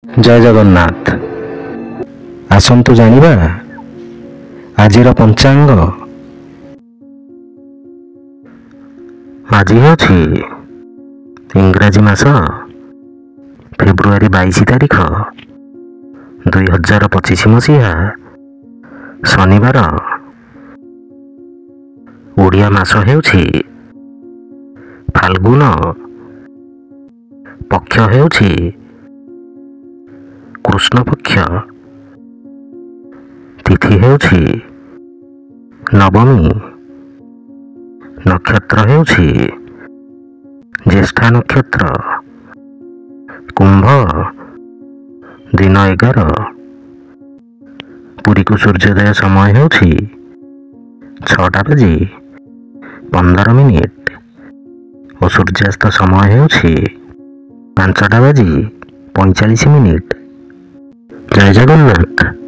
जय जगन्नाथ। आसंतु जानिबा आजिर पंचांग। आज होछि इंग्राजी मास फेब्रुआरी 22 तारिख 2025 मसीहा शनिवार। ओडिया मास हेउछि फाल्गुन। पक्ष हेउछि कृष्ण पक्ष। तिथि हेउछि नवमी। नक्षत्र हेउछि ज्येष्ठा नक्षत्र। कुंभ। दिन 11। पुरी को सूर्योदय समय हेउछि 6:15 और सूर्यास्त समय हेउछि 5:45। जय जगन्नाथ।